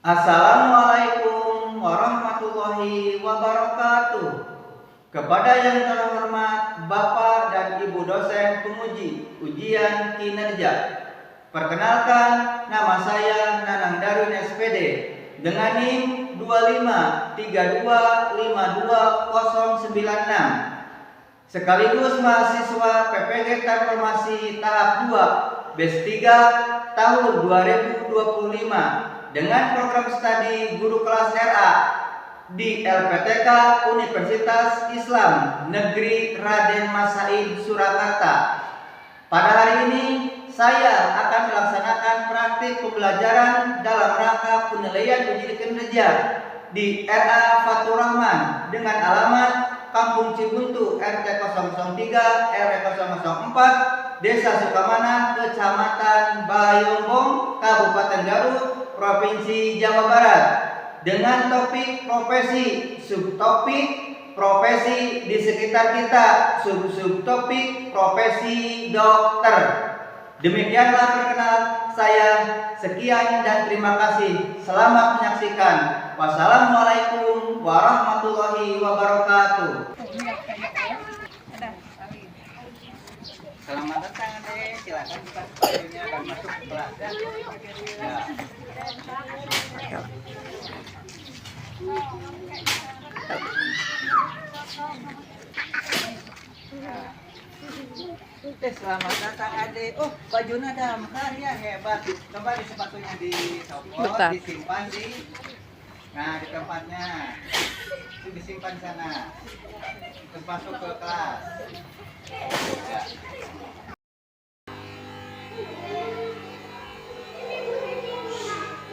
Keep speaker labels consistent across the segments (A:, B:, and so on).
A: Assalamualaikum warahmatullahi wabarakatuh. Kepada yang terhormat Bapak dan Ibu dosen penguji ujian kinerja, perkenalkan nama saya Nanang Darun SPD dengan NIM 2532520096 sekaligus mahasiswa PPG Transformasi tahap 2 BES 3 tahun 2025 dengan program studi guru kelas RA di LPTK Universitas Islam Negeri Raden Mas Said Surakarta. Pada hari ini saya akan melaksanakan praktik pembelajaran dalam rangka penilaian uji kinerja di RA Fatur Rahman dengan alamat Kampung Cibuntu RT 003 RW 004 Desa Sukamana Kecamatan Bayombong Kabupaten Garut Provinsi Jawa Barat dengan topik profesi, subtopik profesi di sekitar kita, subtopik profesi dokter. Demikianlah perkenalan saya. Sekian dan terima kasih. Selamat menyaksikan. Wassalamualaikum warahmatullahi wabarakatuh. Selamat datang Adek, silakan buka sepatunya dan masuk ke kelas ya. Selamat datang Adek. Oh, bajunya damkar ya, hebat. Coba di sepatunya dicopot, disimpan di tempatnya. Itu disimpan sana. Terus masuk ke kelas. Ya.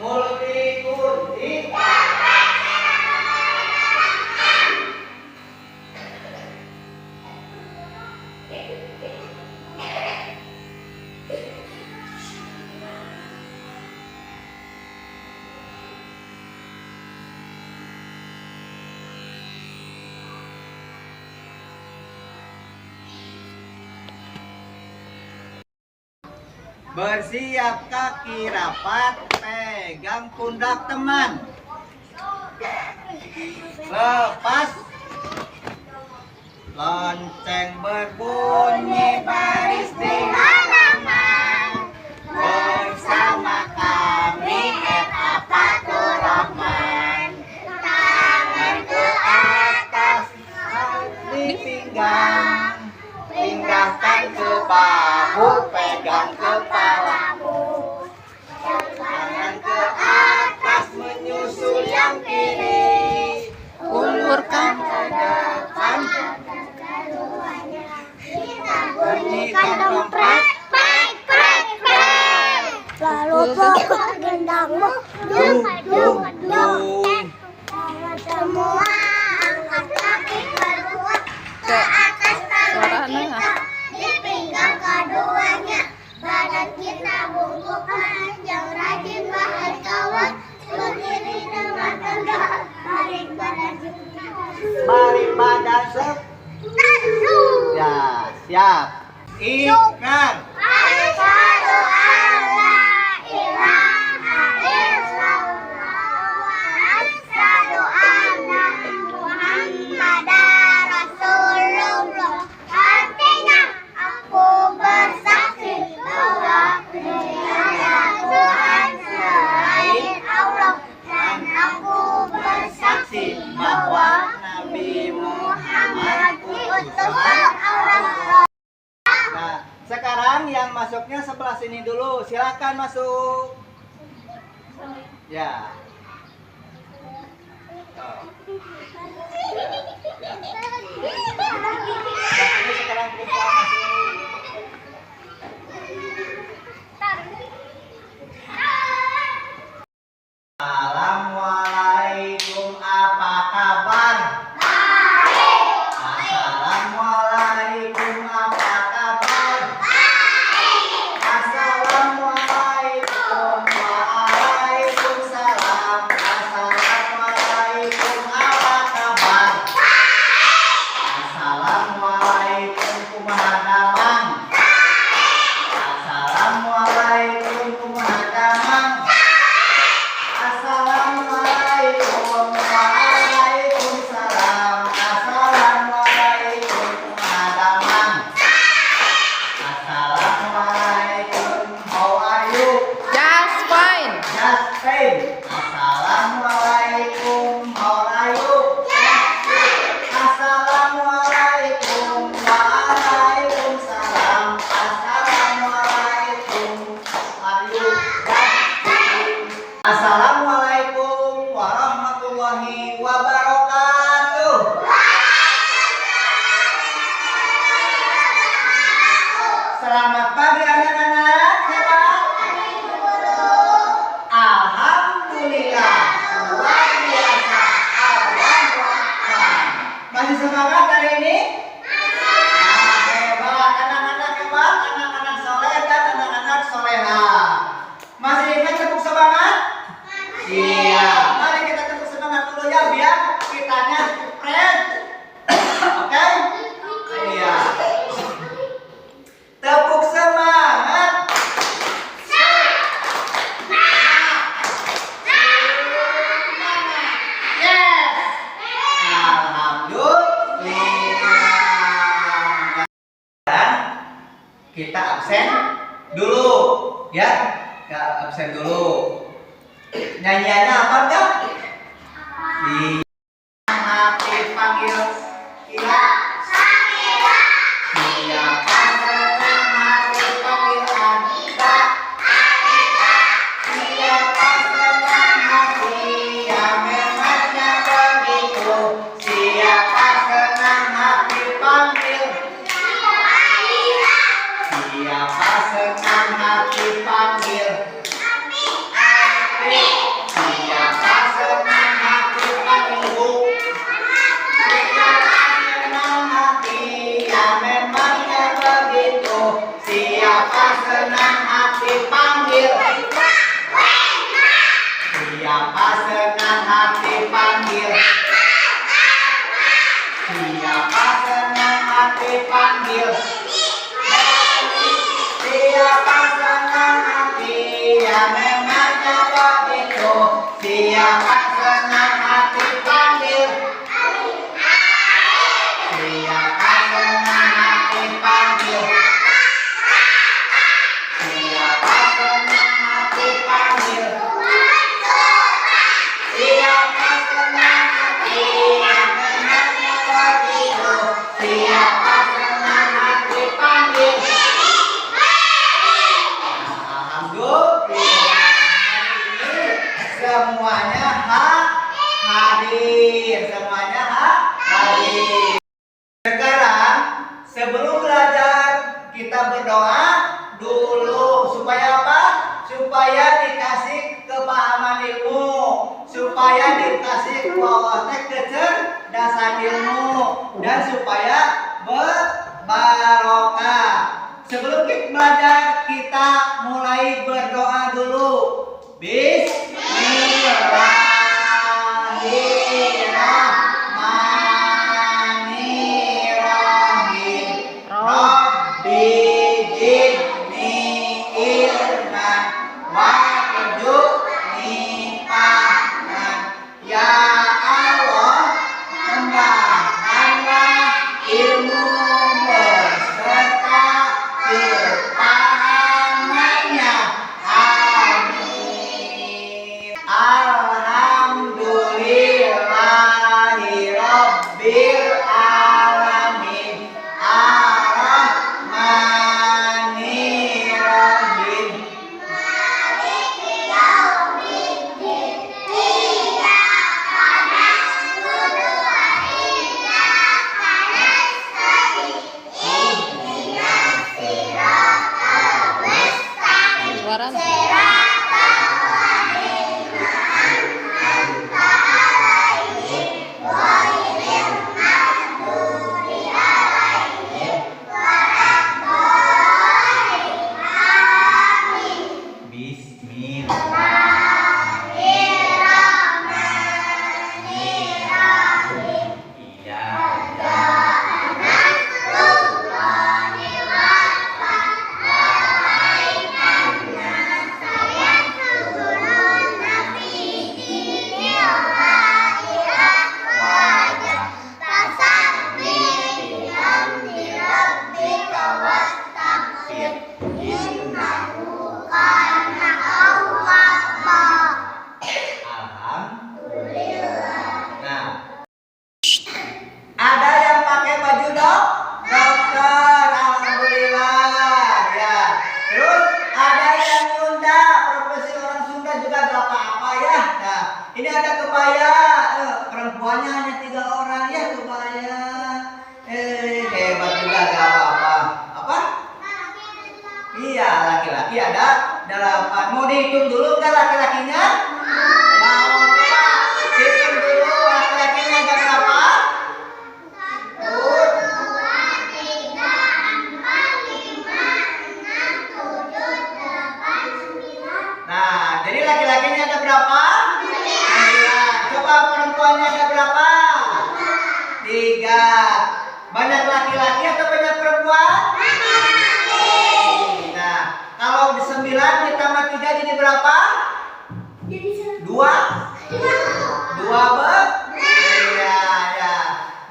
A: Multikulti. Bersiap kaki rapat, pegang pundak teman. Lepas lonceng berbunyi baris di halaman. Bersama kami Fatur Rahman. Tangan ke atas di pinggang, pinggahkan ke bahu, pegang kepalamu. Tangan ke atas menyusul yang kiri, ulurkan ke depan. Bunyikan trompet, prek prek prek. Lalu pokok gendangmu, dung dung dung. Semua angkat kaki kedua ke atas, tangan kita di pinggang keduanya. Badan kita bungkuk panjang, rajin bahan kawan, berdiri dengan tegak, balik badan ya, siap. Ikrar. Asyhadu alla ilaha illallah wa asyhadu anna Muhammadar Rasulullah. Artinya aku bersaksi bahwa tiada Tuhan selain Allah, dan aku bersaksi bahwa Nabi Muhammad utusan Allah. Nah, sekarang yang masuknya sebelah sini dulu, silakan masuk. Ya. Ini sekarang kita masuk. Assalamualaikum, apa kabar? Baik. Assalamualaikum, apa kabar? Baik. Assalamualaikum, waalaikumsalam. Assalamualaikum, apa kabar? Baik. Assalamualaikum, kumaha damang? Baik. Assalamualaikum, kumaha damang? Assalamualaikum. Selamat pagi anak-anak. Hebat. Alhamdulillah. Luar biasa. Alhamdulillah. Masih semangat hari ini? Hebat. Anak-anak hebat. Anak-anak soleh dan anak-anak soleha. Masih ingat tepuk semangat? Iya. Mari kita tepuk semangat dulu ya biar kitanya fresh. Oke? Iya. Tepuk semangat. Yes. Alhamdulillah. Dan kita absen dulu, ya. Kita absen dulu. Nyanyiannya apa enggak? Iya. Hati panggil Ila. Siapa senang hati panggil Anita. Siapa senang hati yang memangnya begitu. Siapa senang hati panggil. Siapa senang hati panggil. Siapa senang hati panggil Bu. Siapa senang hati yang memangnya begitu. Siapa senang hati panggil. Siapa senang hati panggil. Siapa senang hati panggil. Siapa senang hati yang memangnya begitu. Siapa senang hati panggil. Siapa senang hati panggil. Siapa senang hati panggil. Siapa senang hati yang memangnya begitu. Siapa senang hati panggil. Alhamdulillah. Semuanya hadir. Semuanya hadir. Sekarang sebelum belajar kita berdoa dulu supaya apa? Supaya dikasih kepahaman ilmu, supaya dikasih wawasan kecerdasan ilmu, dan supaya berbarokah. Sebelum kita belajar kita mulai berdoa dulu. Bismillahirrahmanirrahim. Rabbi zidni ilman warzuqni fahman. Ya Allah, tambahkanlah ilmu beserta kepahamannya 8. Mau dihitung dulu nggak laki-lakinya? Mau. Coba hitung dulu laki-lakinya ada berapa? Nah, jadi laki-lakinya ada berapa? 9. Coba perempuannya ada berapa? 3. Banyak laki-laki atau banyak perempuan? Nah, kalau 9 ditambah 3 jadi berapa? 2? 2 iya, ya.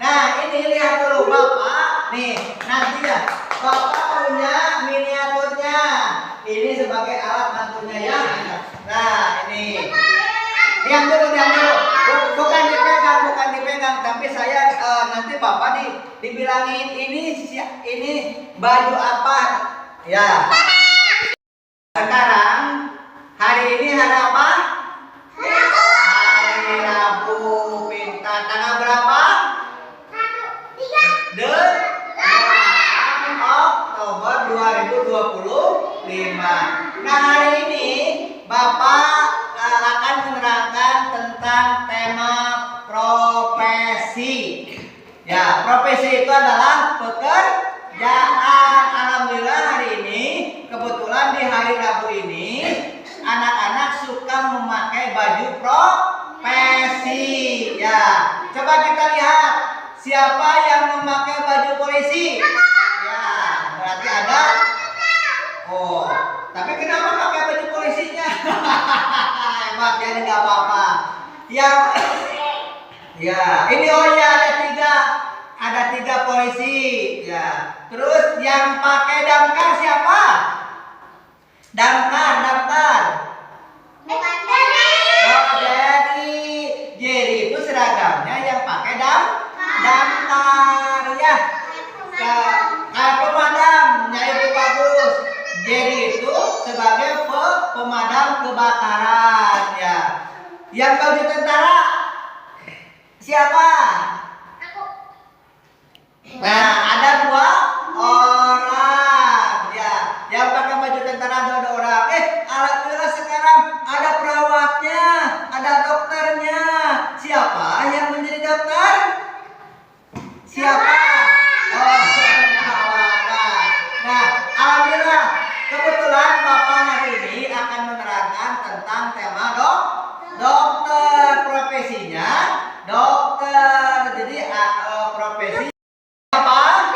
A: Nah, ini lihat dulu Bapak. Nih, nanti ya. Bapak punya miniaturnya. Ini sebagai alat bantunya ya. Nah, ini. Diam dulu. Bukan dipegang, tapi saya nanti Bapak dibilangin ini baju apa. Ya. Sekarang hari ini hari apa? Hari Rabu. Pintar. Tanggal berapa? 8 Oktober 2025. Nah, hari ini Bapak akan menerangkan tentang tema profesi. Ya, profesi itu adalah pekerjaan. Alhamdulillah hari ini, kebetulan di hari Rabu ini, anak-anak suka memakai baju profesi. Ya, coba kita lihat siapa yang memakai baju polisi. Ya, berarti ada. Oh, tapi kenapa pakai baju polisinya? Hebat ya, nggak apa-apa. Yang ya, ini ada tiga polisi. Ya, terus yang pakai damkar siapa? Damkar. Oh, Jerry itu seragamnya yang pakai damkar ya. Pemadamnya itu bagus. Jerry itu sebagai pemadam kebakaran ya. Yang baju tentara siapa? Nah, ada 2 orang ya. Yang pakai baju tentara ada 2 orang. Alhamdulillah sekarang ada perawatnya, ada dokternya. Siapa yang menjadi dokter? Siapa? Oh, nah, alhamdulillah kebetulan Bapak hari ini akan menerangkan tentang tema dokter. Profesinya dokter. Jadi profesi apa?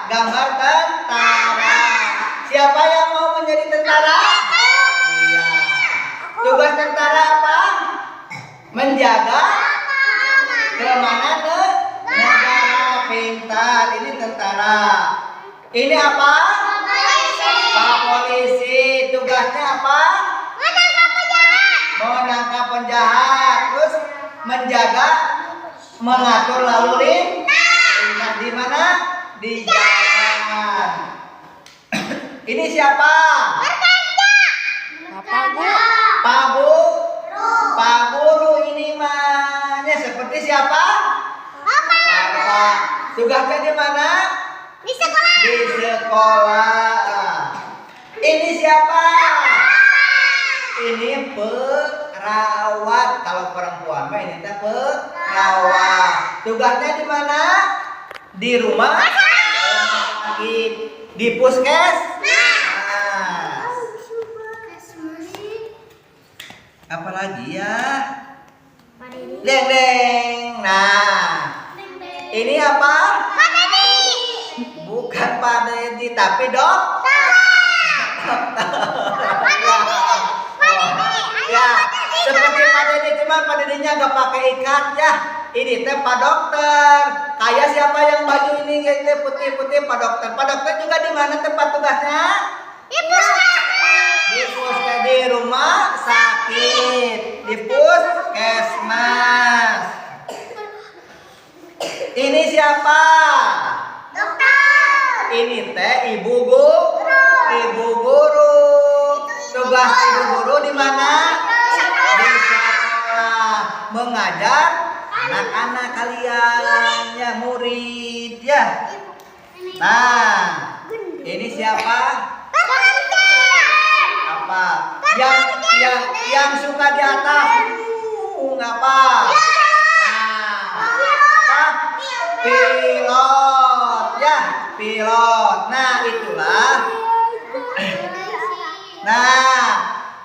A: Gambar tentara. Siapa yang mau menjadi tentara? Iya. Tugas tentara apa? Menjaga keamanan negara. Pintar. Ini tentara. Ini apa? Pak polisi. Tugasnya apa? Menangkap penjahat. Terus menjaga, mengatur lalu lintas di mana? Di jalan. Ini siapa? Pak Guru ini mahnya seperti siapa? Bapak. Tugasnya di mana? Di sekolah. Ini siapa? Ini perawat. Kalau perempuan mah ini teh perawat. Tugasnya di mana? Di rumah sakit, di puskesmas. Apalagi ya? Deng. Nah, ini apa? Bukan Pak Dedi, tapi dokter. Ya, seperti Pak Dedi, cuma Pak Dedinya nggak pakai ikat ya. Ini teh Pak Dokter. Kayak siapa yang baju ini putih-putih? Pak Dokter. Pak Dokter juga di mana tempat tugasnya? Di rumah sakit, di puskesmas. Ini siapa? Dokter. Ini teh ibu guru. Tugas ibu guru di mana? Di sekolah, mengajar anak-anak kalian ya, murid ya. Nah, ini siapa? apa? Yang suka di atas. Apa? Nah, apa? Pilot. Ya, pilot. Nah, itulah. Nah,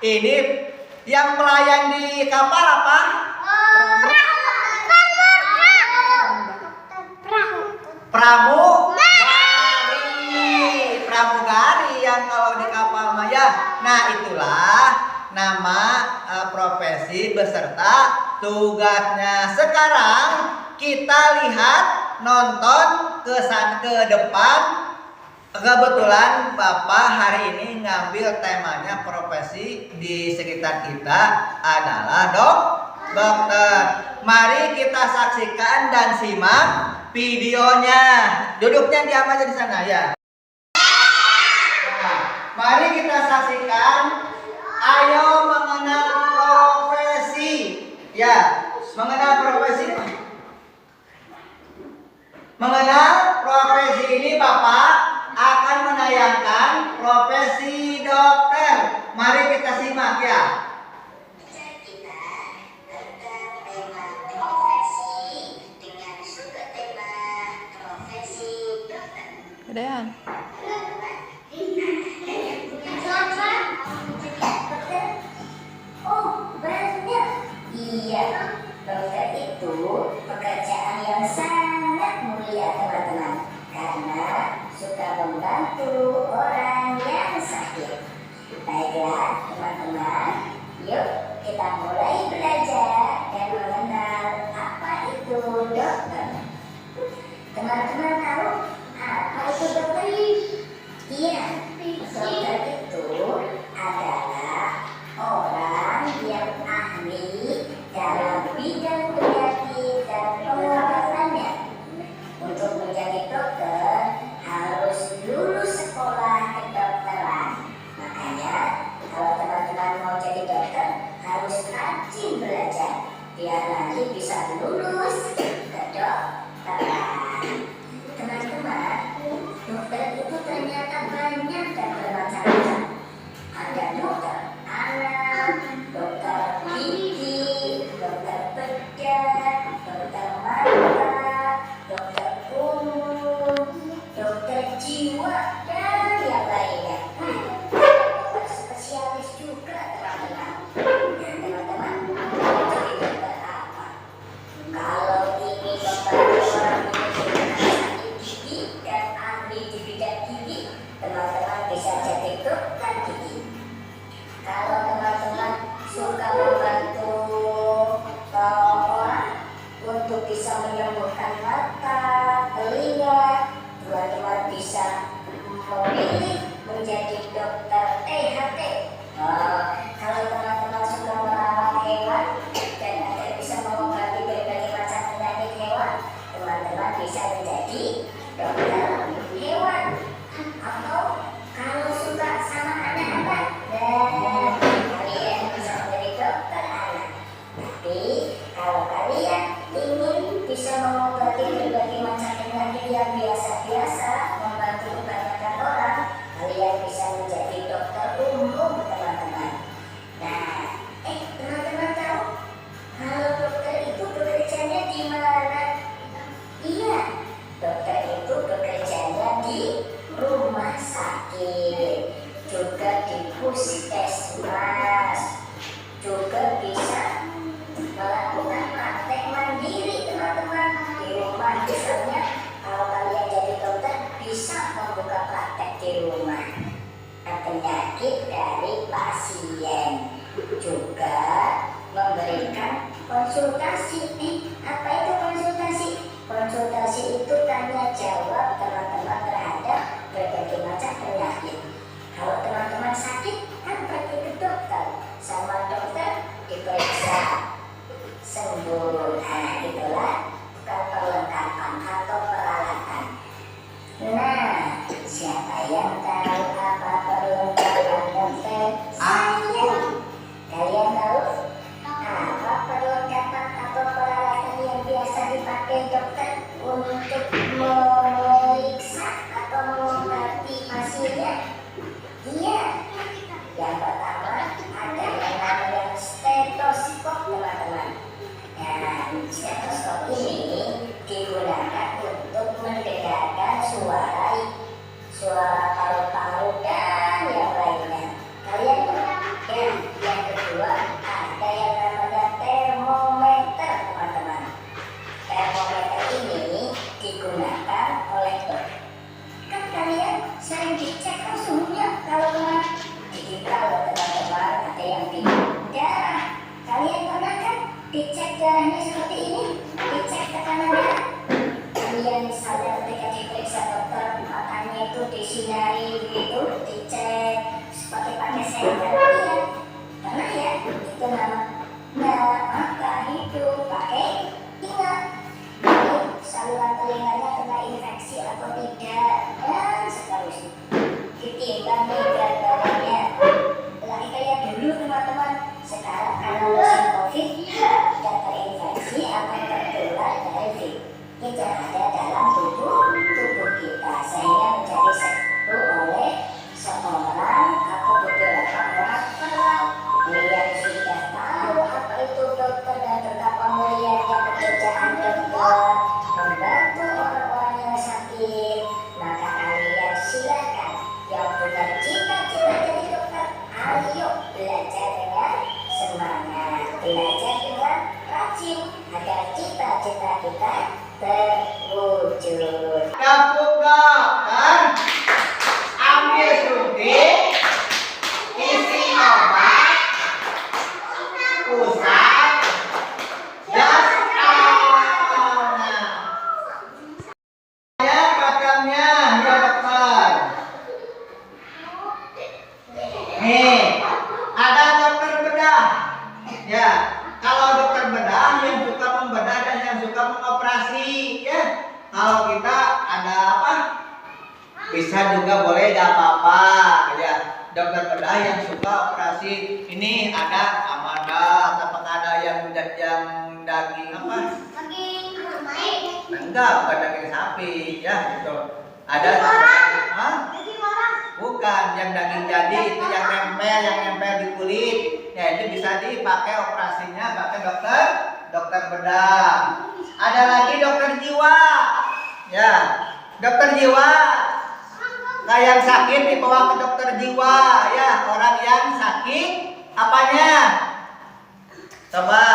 A: ini yang pelayan di kapal apa? Pramugari yang kalau di kapal maya. Nah, itulah nama profesi beserta tugasnya. Sekarang kita lihat nonton ke depan. Kebetulan Bapak hari ini ngambil temanya profesi di sekitar kita adalah dokter. Mari kita saksikan dan simak videonya. Duduknya diam aja di sana ya. Nah, mari kita saksikan. Ayo mengenal profesi. Ya, mengenal profesi. Mengenal profesi ini Bapak akan menayangkan profesi dokter. Mari kita simak ya.
B: Kedean.
C: Oh, banyak. Iya, dokter itu pekerjaan yang sangat mulia teman-teman, karena suka membantu orang yang sakit. Baiklah teman-teman, yuk kita mulai belajar dan mengenal apa itu dokter. Teman-teman tahu apa itu dokter? Iya, dokter itu adalah orang yang ahli dalam bidang penyakit dan pengobatannya. Untuk menjadi dokter harus lulus sekolah kedokteran. Makanya kalau teman-teman mau jadi dokter harus rajin belajar biar nanti bisa lulus kedokteran. Teman-teman, dokter itu ternyata banyak dan bermacam-macam. Ada dokter anak, dokter gigi, dokter bedah, dokter mata, dokter umum, dokter jiwa, dan yang lainnya. Dokter spesialis juga teman-teman. Teman-teman, mau jadi dokter apa? Kalau ingin membantu orang sakit gigi dan ahli di bidang gigi, teman-teman bisa jadi dokter gigi. Kalau teman-teman suka membantu orang untuk bisa menyembuhkan mata, telinga, teman-teman bisa memilih menjadi dokter THT. Kalau teman-teman suka merawat hewan dan ada bisa mengobati berbagai macam penyakit hewan, teman-teman bisa menjadi dokter hewan. Atau kalau suka sama anak-anak, dan kalian bisa menjadi dokter anak. Tapi kalau kalian ingin bisa mengobati berbagai macam penyakit yang biasa-biasa, membantu kebanyakan orang, kalian bisa menjadi dokter umum teman-teman. Nah, teman-teman tahu kalau dokter itu bekerjanya di mana? Iya, dokter itu bekerjanya di rumah sakit, juga di puskesmas, juga bisa melakukan praktek mandiri teman-teman di rumah. Misalnya kalau kalian jadi dokter suara paru-paru, dan yang lainnya. Kalian pernah? Dan yang kedua, ada yang namanya termometer, teman-teman. Termometer ini digunakan oleh dokter. Kan kalian sering dicek kan suhunya kalau kemana? Digital loh teman-teman, ada yang di darah. Kalian pernah kan dicek darahnya seperti ini? Dicek tekanan darah. Kalian misalnya ketika diperiksa dokter, matanya itu disinari gitu, dicek pakai senter. Iya, pernah ya? Itu nama mata, hidung, pakai ingat. Saluran telinganya kena infeksi atau tidak, dan seterusnya. Ditimbang nih berat badannya. Nah, kita lihat dulu teman-teman. Sekarang karena musim COVID tidak terinfeksi atau tertular dari virus itu ada dalam tubuh kita, sehingga menjadi sembuh oleh seorang atau beberapa orang perawat. Kalian sudah tahu apa itu dokter dan betapa mulianya pekerjaan dokter membantu orang-orang yang sakit. Maka kalian silakan yang punya cita-cita jadi dokter, ayo belajar dengan semangat, belajar dengan rajin agar cita-cita kita terwujud.
A: Dapur dokter, ambil suntik, isi obat, pusat, gas anak. Ya pakamnya, ya dokter. Nih, ada dokter bedah. Ya, kalau dokter bedah yang suka membedah dan yang suka mengoperasi, ya. Kalau kita ada apa? Bisa juga boleh, gak apa-apa. Ya, dokter bedah yang suka operasi. Ini ada amada, atau ada yang daging apa? Enggak, bukan daging sapi, ya gitu. Ada hah? Bukan, yang daging jadi itu yang nempel di kulit. Ya, itu bisa dipakai operasinya pakai dokter bedah. Ada lagi dokter jiwa. Ya, dokter jiwa. Nah, yang sakit dibawa ke dokter jiwa, ya, orang yang sakit apanya? Coba,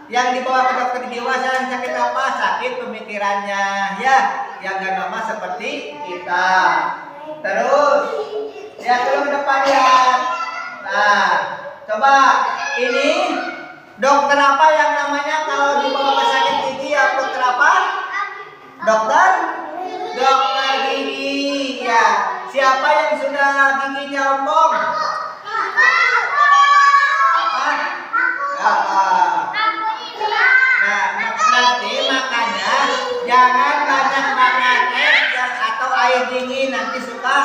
A: yang dibawa ke dokter jiwa yang sakit apa? Sakit pemikirannya, ya, yang gak nama seperti kita. Terus, ya ke depan ya. Nah, coba ini dokter apa yang namanya kalau dibawa ke sakit gigi ya? Dokter apa? Dokter gigi, ya. Siapa yang sudah giginya ompong? Apa? Nah, nanti makanya jangan banyak makan es atau air dingin, nanti suka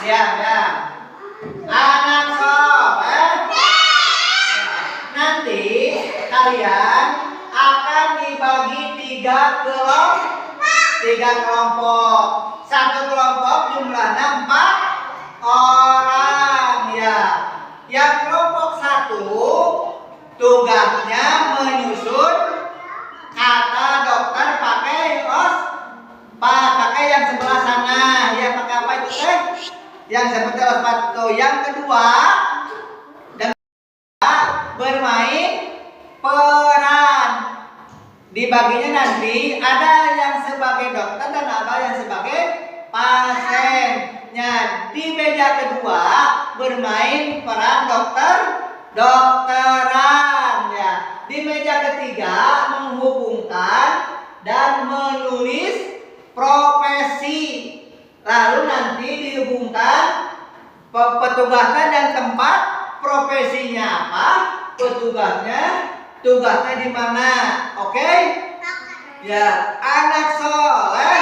A: ya. Anak soleh, nanti kalian akan dibagi tiga kelompok. Satu kelompok jumlahnya 4 orang, ya. Yang kelompok 1 tugasnya menyusun kata dokter pakai pakai yang sebelah sana, ya, pakai apa itu teh? Yang seperti sepatu. Yang kedua bermain peran. Dibaginya nanti ada yang sebagai dokter dan ada yang sebagai pasiennya. Di meja kedua bermain peran dokteran, ya. Di meja ketiga menghubungkan dan menulis profesi. Lalu nanti dihubungkan petugasnya dan tempat profesinya apa? Tugasnya di mana? Oke? Ya, anak soleh.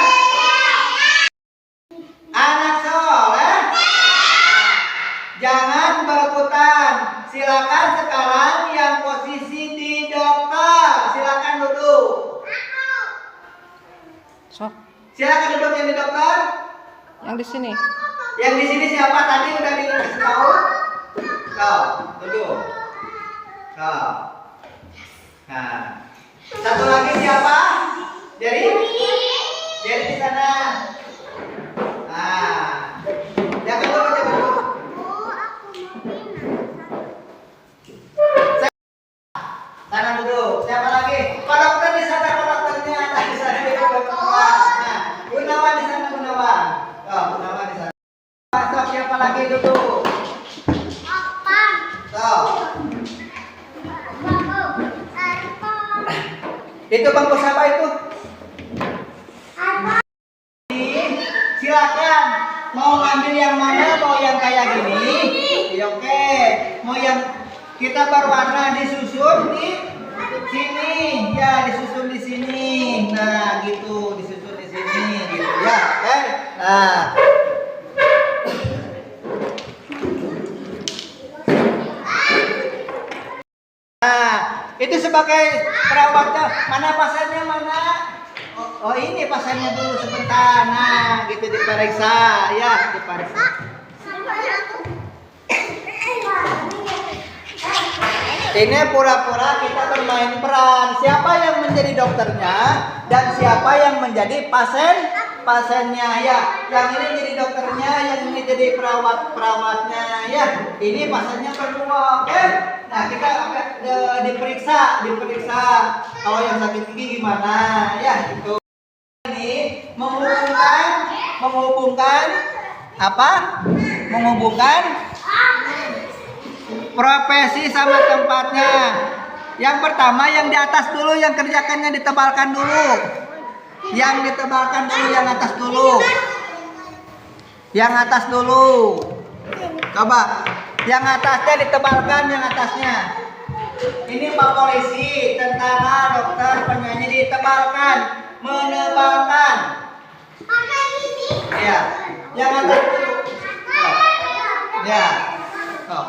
A: Jangan berebutan. Silakan sekarang yang posisi di dokter, silakan duduk. Silakan duduk yang di dokter.
B: Yang di sini.
A: Yang di sini siapa tadi udah dikasih tahu? Kau, duduk. Kau. Nah, satu lagi siapa? Jadi sana. Nah, jangan dulu, jangan dulu. Sana duduk. Siapa lagi? Pak dokter di sana, Pak dokternya. Nah, di sana di Gunawan. Nah, Gunawan di sana, Gunawan. Oh, Gunawan di sana. Sok, siapa lagi duduk? Sok. Itu bangku siapa itu? Silakan. Mau ngambil yang mana? Mau yang kayak gini? Ya, oke. Mau yang kita berwarna disusun di sini. Ya, disusun di sini. Nah, gitu, disusun di sini gitu ya. Oke. Nah. Nah, itu sebagai perawatnya. Mana pasiennya mana? Oh, ini pasiennya dulu sebentar. Nah, gitu diperiksa ya, diperiksa. Ini pura-pura kita bermain peran. Siapa yang menjadi dokternya dan siapa yang menjadi pasiennya ya. Yang ini jadi dokternya, yang ini jadi perawatnya ya. Ini pasiennya berdua, oke? Nah, kita diperiksa. Kalau yang sakit gigi gimana ya itu. Ini menghubungkan apa? Menghubungkan profesi sama tempatnya. Yang pertama yang di atas dulu, yang kerjakannya ditebalkan dulu. Yang ditebalkan dulu, yang atas dulu. Yang atas dulu. Coba. Yang atasnya ditebalkan, yang atasnya. Ini Pak Polisi, tentara, dokter, penyanyi ditebalkan, menebalkan. Ya, yang atas dulu. Ya. Oh.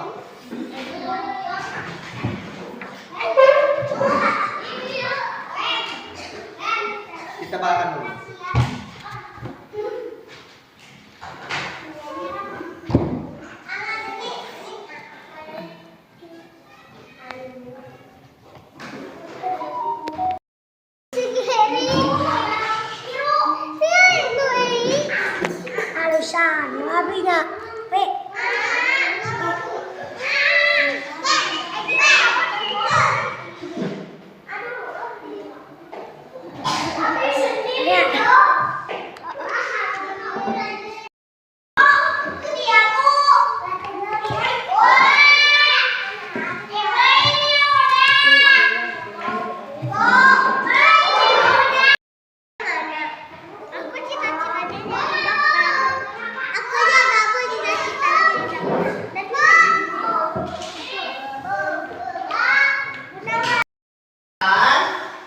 A: Ditebalkan dulu.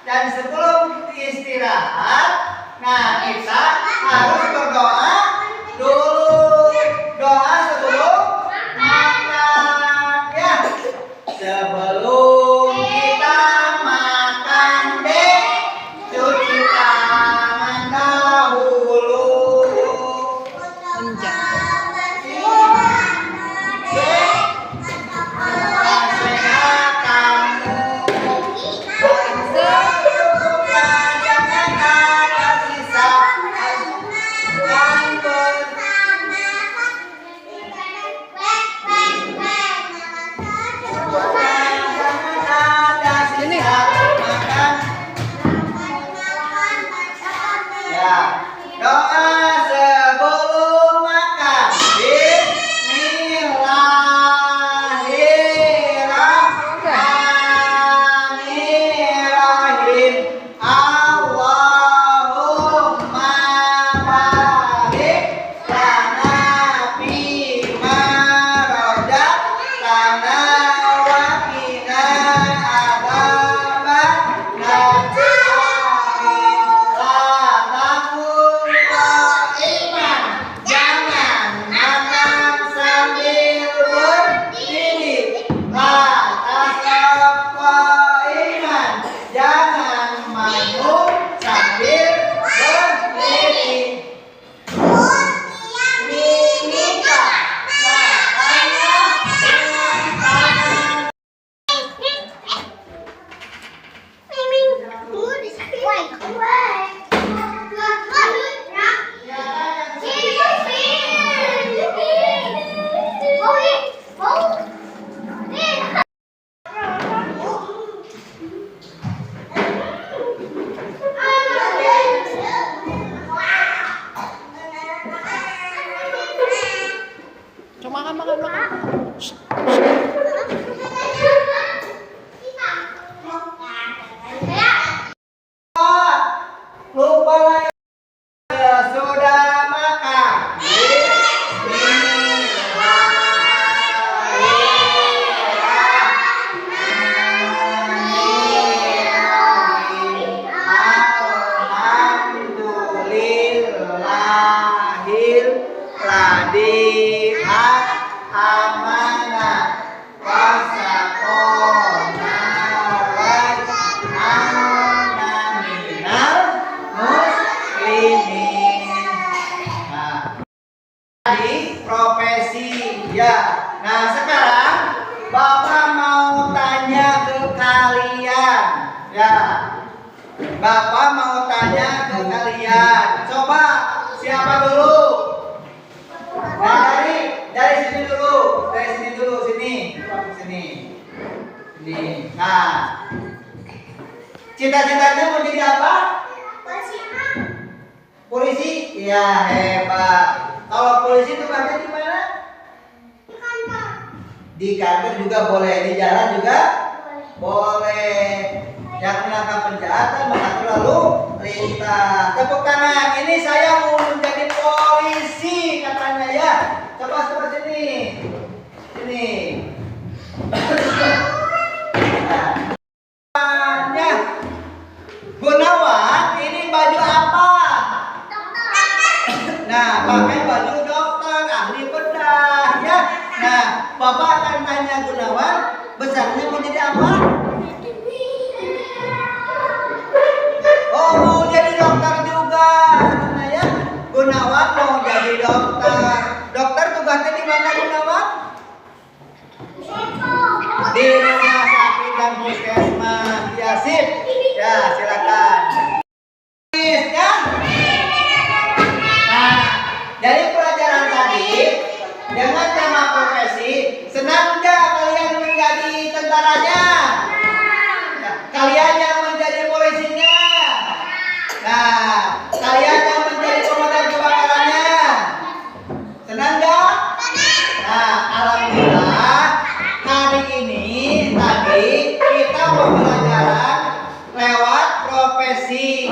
A: Dan sebelum istirahat, nah kita harus berdoa dulu. Doa sebelum makan ya. Sebelum kita makan deh, cuci tangan dahulu. Doa sebelum makan. Bismillahirrahmanirrahim. Allahumma barik lana fima razaqtana wa qina adzabannar. Tadi profesi ya. Nah sekarang Bapak mau tanya ke kalian ya. Bapak mau tanya ke kalian. Coba siapa dulu? Nah dari sini dulu, sini. Nah cita-citanya mau jadi apa? Polisi? Ya hebat. Kalau polisi itu kerja di mana? Di kantor juga boleh, di jalan juga boleh. Yang menangkap penjahat dan mengatur lalu lintas. Tepuk tangan. Ini saya mau menjadi polisi katanya ya. Coba sini. Sini. Nah, Gunawan, ini baju apa? Nah, pakai baju dokter, ahli bedah ya. Nah, Bapak akan tanya Gunawan, besarnya mau jadi apa? Oh, mau jadi dokter juga. Nah ya, Gunawan mau jadi dokter. Dokter tugasnya di mana Gunawan? Di rumah sakit dan puskesmas. Ya, sip. Ya, silakan. Ya. Nah, dari pelajaran tadi dengan tema profesi, senang nggak kalian menjadi tentaranya? Ya, kalian yang menjadi polisinya. Nah, kalian yang menjadi pemadam kebakarannya. Senang nggak? Nah, alhamdulillah hari ini tadi kita pembelajaran lewat profesi.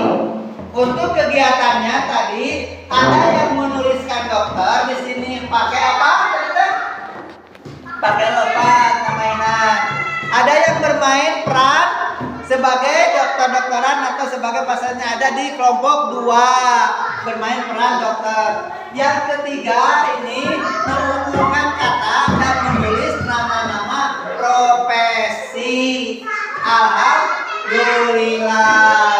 A: Untuk kegiatannya tadi ada yang menuliskan dokter di sini pakai apa? Pakai lepas mainan. Ada yang bermain peran sebagai dokter-dokteran atau sebagai pasiennya, ada di kelompok 2 bermain peran dokter. Yang ketiga ini mengumpulkan kata dan menulis nama-nama profesi. Alhamdulillah.